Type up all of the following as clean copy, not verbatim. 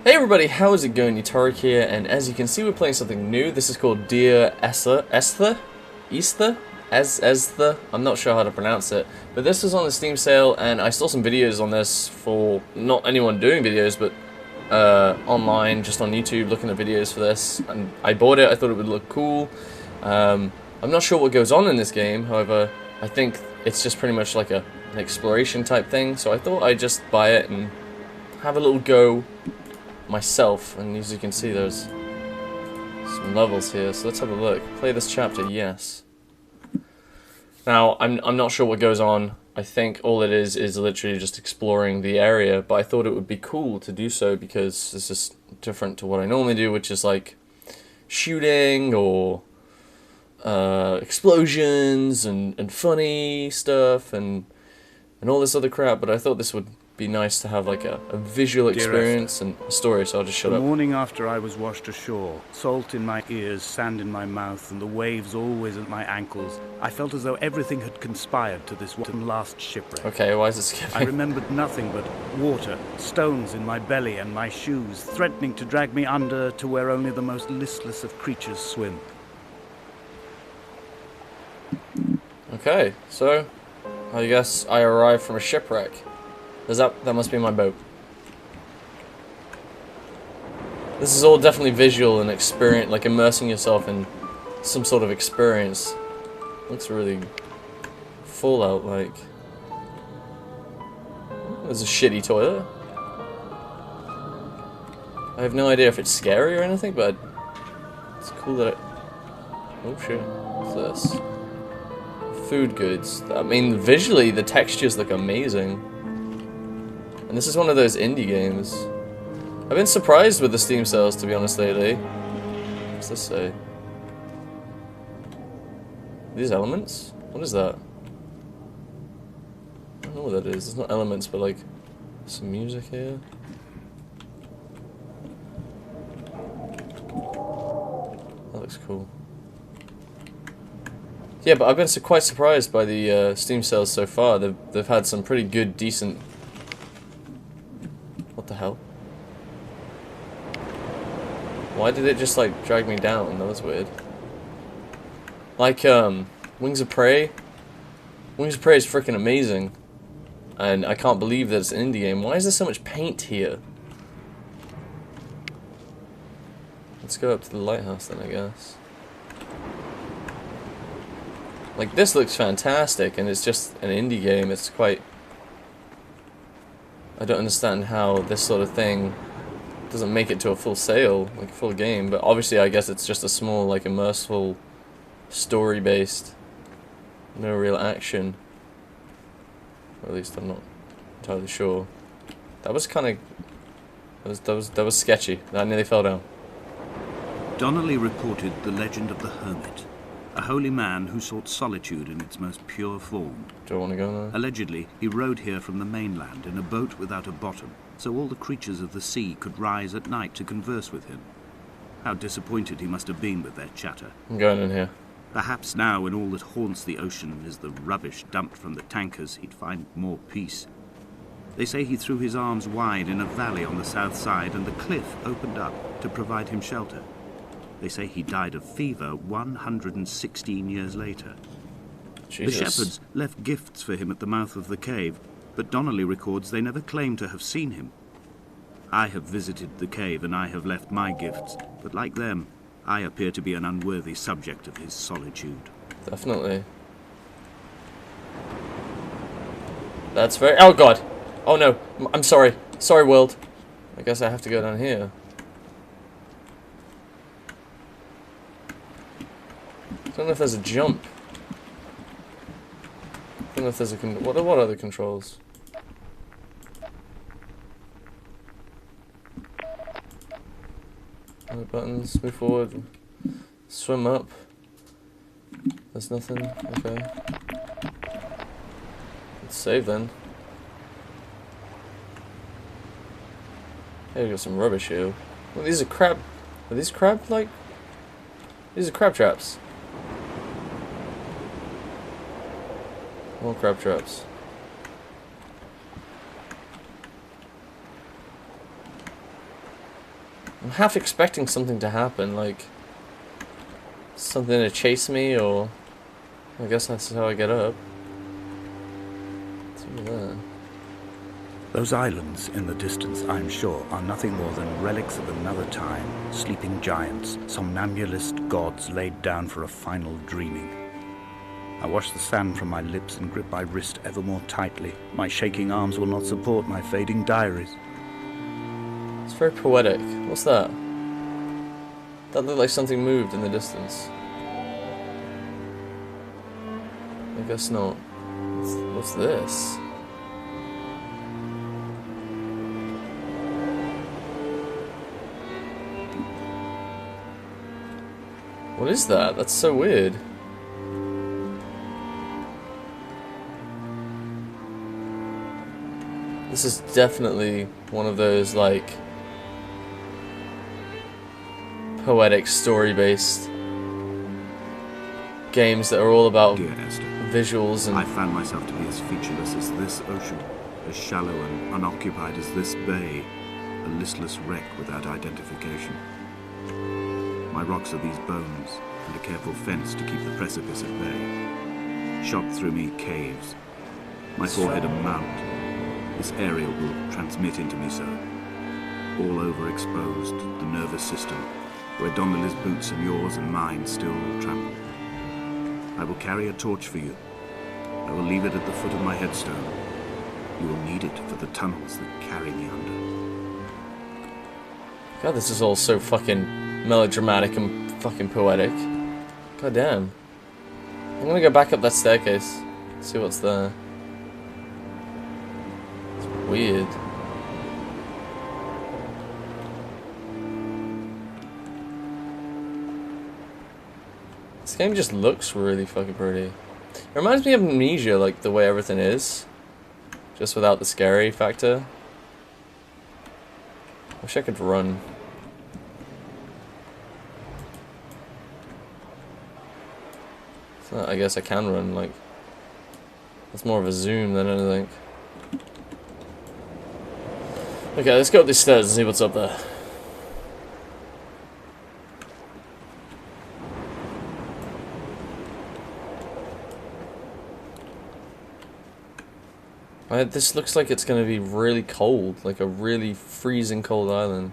Hey everybody, how is it going? Utorak here, and as you can see we're playing something new. This is called Dear Esther? I'm not sure how to pronounce it. But this was on the Steam sale, and I saw some videos on this for, not anyone doing videos, but online, just on YouTube, looking at videos for this. And I bought it, I thought it would look cool. I'm not sure what goes on in this game, however, I think it's just pretty much like an exploration type thing. So I thought I'd just buy it and have a little go myself, and as you can see there's some levels here, so let's have a look. Play this chapter, yes. Now, I'm not sure what goes on. I think all it is literally just exploring the area, but I thought it would be cool to do so because this is different to what I normally do, which is like shooting or explosions and funny stuff and all this other crap, but I thought this would be nice to have like a visual experience and a story, so I'll just shut up. The morning after I was washed ashore, salt in my ears, sand in my mouth, and the waves always at my ankles, I felt as though everything had conspired to this one last shipwreck. Okay, why is it skipping? I remembered nothing but water, stones in my belly and my shoes, threatening to drag me under to where only the most listless of creatures swim. Okay, so I guess I arrived from a shipwreck. That must be my boat. This is all definitely visual and experience, like immersing yourself in some sort of experience. Looks really Fallout like. There's a shitty toilet. I have no idea if it's scary or anything, but it's cool that it. Oh shit! What's this? Food goods. I mean, visually the textures look amazing. And this is one of those indie games. I've been surprised with the Steam sales, to be honest, lately. What's this say? These elements? What is that? I don't know what that is. It's not elements, but like some music here. That looks cool. Yeah, but I've been quite surprised by the Steam sales so far. They've had some pretty good, decent. What the hell? Why did it just like drag me down? That was weird. Like Wings of Prey. Wings of Prey is freaking amazing, and I can't believe that it's an indie game. Why is there so much paint here? Let's go up to the lighthouse then, I guess. Like, this looks fantastic, and it's just an indie game. It's quite. I don't understand how this sort of thing doesn't make it to a full sale, like a full game, but obviously I guess it's just a small, like, immersive, story-based, no real action. Or at least I'm not entirely sure. That was kind of, that was sketchy. That nearly fell down. Donnelly reported the legend of the hermit, a holy man who sought solitude in its most pure form. Do I want to go there? Allegedly, he rode here from the mainland in a boat without a bottom, so all the creatures of the sea could rise at night to converse with him. How disappointed he must have been with their chatter. I'm going in here. Perhaps now, when all that haunts the ocean is the rubbish dumped from the tankers, he'd find more peace. They say he threw his arms wide in a valley on the south side, and the cliff opened up to provide him shelter. They say he died of fever 116 years later. Jesus. The shepherds left gifts for him at the mouth of the cave, but Donnelly records they never claim to have seen him. I have visited the cave and I have left my gifts, but like them, I appear to be an unworthy subject of his solitude. Definitely. That's very. Oh god! Oh no! I'm sorry. Sorry, world. I guess I have to go down here. I don't know if there's a jump. I don't know if there's a what are the controls? Other buttons. Move forward. Swim up. There's nothing. Okay. Let's save then. Hey, we got some rubbish here. Well, these are crab. Are these crab like? These are crab traps. More crab traps. I'm half expecting something to happen, like something to chase me, or I guess that's how I get up. What's over there? Those islands in the distance, I'm sure, are nothing more than relics of another time, sleeping giants, somnambulist gods laid down for a final dreaming. I wash the sand from my lips and grip my wrist ever more tightly. My shaking arms will not support my fading diaries. It's very poetic. What's that? That looked like something moved in the distance. I guess not. What's this? What is that? That's so weird. This is definitely one of those, like, poetic, story-based games that are all about Dear Esther, visuals and... I found myself to be as featureless as this ocean, as shallow and unoccupied as this bay, a listless wreck without identification. My rocks are these bones, and a careful fence to keep the precipice at bay. Shot through me caves, my forehead a mount. This aerial will transmit into me so. All overexposed, the nervous system, where Donnelly's boots and yours and mine still trample. I will carry a torch for you. I will leave it at the foot of my headstone. You will need it for the tunnels that carry me under. God, this is all so fucking melodramatic and fucking poetic. God damn. I'm gonna go back up that staircase, see what's there. Weird. This game just looks really fucking pretty. It reminds me of Amnesia, like the way everything is, just without the scary factor. Wish I could run. So I guess I can run, like, that's more of a zoom than anything. Okay, let's go up these stairs and see what's up there. This looks like it's going to be really cold, like a really freezing cold island.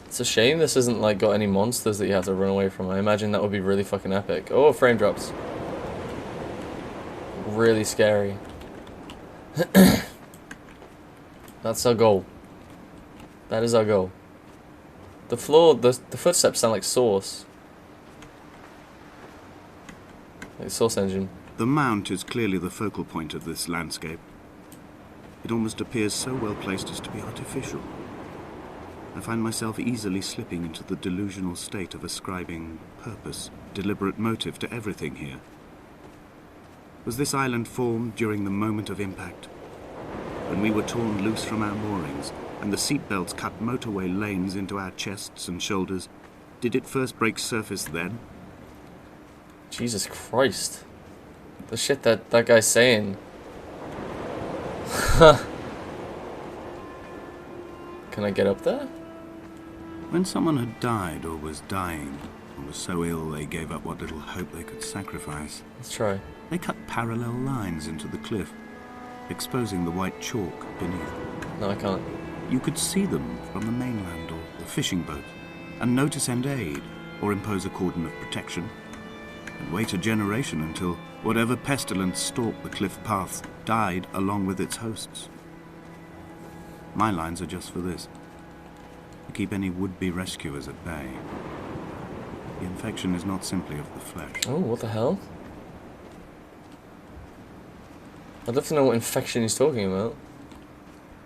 It's a shame this isn't like got any monsters that you have to run away from. I imagine that would be really fucking epic. Oh, frame drops. Really scary. That's our goal. That is our goal. The floor, the footsteps sound like Source. Like Source Engine. The mount is clearly the focal point of this landscape. It almost appears so well placed as to be artificial. I find myself easily slipping into the delusional state of ascribing purpose, deliberate motive to everything here. Was this island formed during the moment of impact? When we were torn loose from our moorings, and the seatbelts cut motorway lanes into our chests and shoulders, did it first break surface then? Jesus Christ. The shit that guy's saying. Can I get up there? When someone had died or was dying, or was so ill they gave up what little hope they could sacrifice, Let's try. they cut parallel lines into the cliff, exposing the white chalk beneath. No, I can't. You could see them from the mainland or the fishing boat, and know to send aid, or impose a cordon of protection, and wait a generation until whatever pestilence stalked the cliff paths died along with its hosts. My lines are just for this, to keep any would-be rescuers at bay. The infection is not simply of the flesh. Oh, what the hell? I'd love to know what infection he's talking about.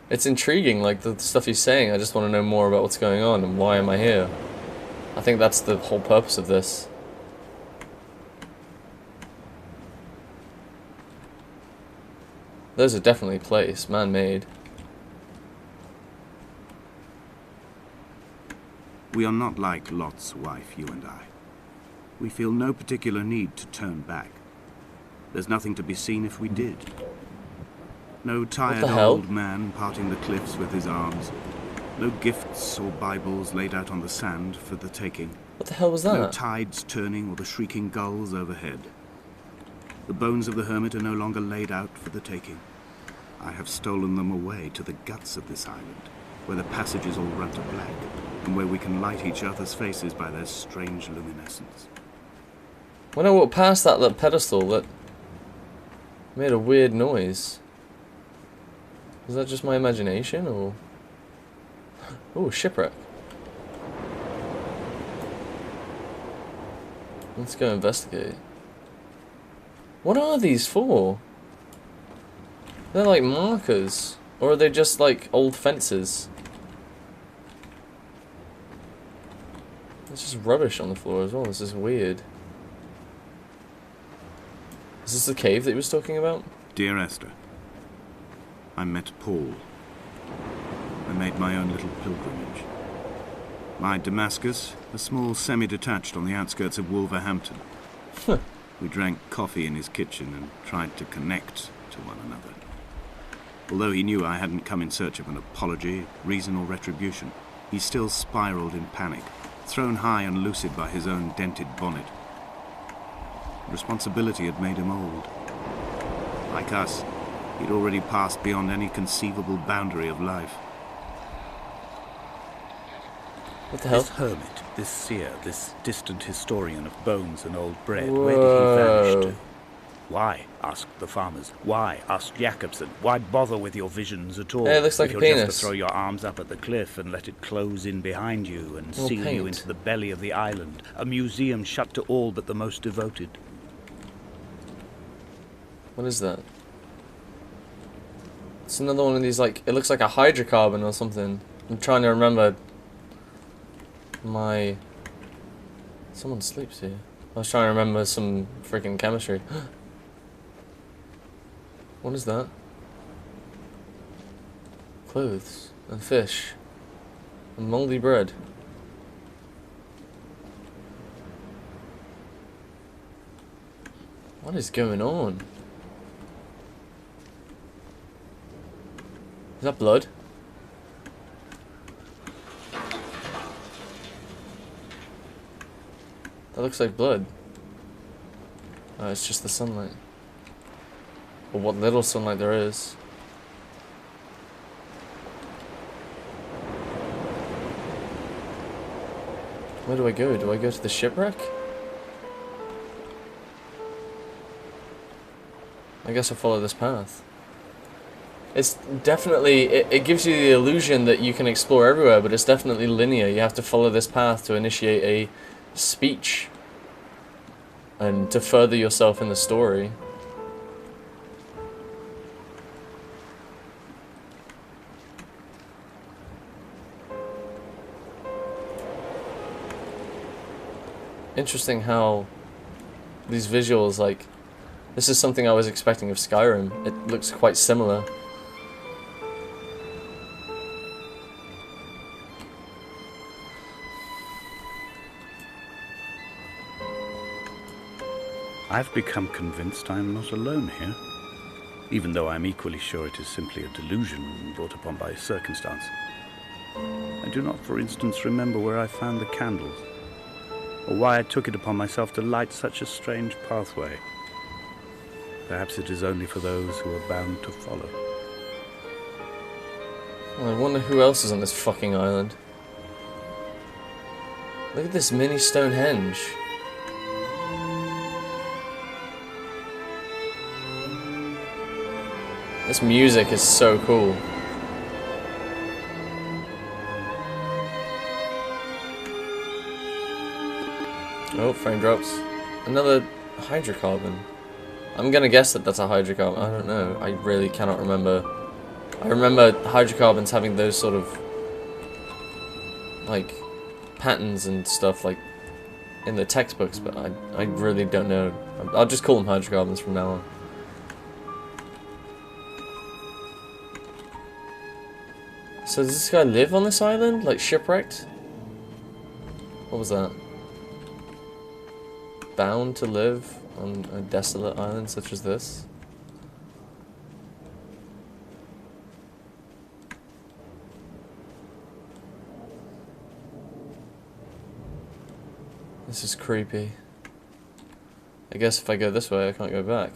It's intriguing, like the stuff he's saying. I just want to know more about what's going on and why am I here. I think that's the whole purpose of this. Those are definitely placed, man-made. We are not like Lot's wife, you and I. We feel no particular need to turn back. There's nothing to be seen if we did. No tired old man parting the cliffs with his arms. No gifts or Bibles laid out on the sand for the taking. What the hell was that? No tides turning or the shrieking gulls overhead. The bones of the hermit are no longer laid out for the taking. I have stolen them away to the guts of this island, where the passages all run to black, and where we can light each other's faces by their strange luminescence. When I walked past that pedestal, that made a weird noise. Is that just my imagination, or... Oh, shipwreck. Let's go investigate. What are these for? They're like markers. Or are they just like old fences? There's just rubbish on the floor as well. This is weird. Is this the cave that he was talking about? Dear Esther, I met Paul. I made my own little pilgrimage. My Damascus, a small semi-detached on the outskirts of Wolverhampton. We drank coffee in his kitchen and tried to connect to one another. Although he knew I hadn't come in search of an apology, reason or retribution, he still spiraled in panic, thrown high and lucid by his own dented bonnet. Responsibility had made him old. Like us, he'd already passed beyond any conceivable boundary of life. What the hell? This hermit, this seer, this distant historian of bones and old bread, Whoa. where did he vanish to? Why? Asked the farmers. Why? Asked Jacobson. Why bother with your visions at all? Hey, it looks like if a you're penis. just to throw your arms up at the cliff and let it close in behind you and More seal paint. you into the belly of the island, a museum shut to all but the most devoted. What is that? It's another one of these, like, it looks like a hydrocarbon or something. I'm trying to remember my... Someone sleeps here. I was trying to remember some freaking chemistry. What is that? Clothes and fish and moldy bread. What is going on? Is that blood? That looks like blood. Oh, it's just the sunlight. Or what little sunlight there is. Where do I go? Do I go to the shipwreck? I guess I'll follow this path. It's definitely, it gives you the illusion that you can explore everywhere, but it's definitely linear. You have to follow this path to initiate a speech and to further yourself in the story. Interesting how these visuals, like, this is something I was expecting of Skyrim. It looks quite similar. I've become convinced I am not alone here, even though I'm equally sure it is simply a delusion brought upon by circumstance. I do not, for instance, remember where I found the candles, or why I took it upon myself to light such a strange pathway. Perhaps it is only for those who are bound to follow. Well, I wonder who else is on this fucking island. Look at this mini Stonehenge. This music is so cool. Oh, frame drops. Another hydrocarbon. I'm gonna guess that that's a hydrocarbon. I don't know. I really cannot remember. I remember hydrocarbons having those sort of, like, patterns and stuff, like, in the textbooks, but I really don't know. I'll just call them hydrocarbons from now on. So does this guy live on this island? Like, shipwrecked? What was that? Bound to live on a desolate island such as this? This is creepy. I guess if I go this way, I can't go back.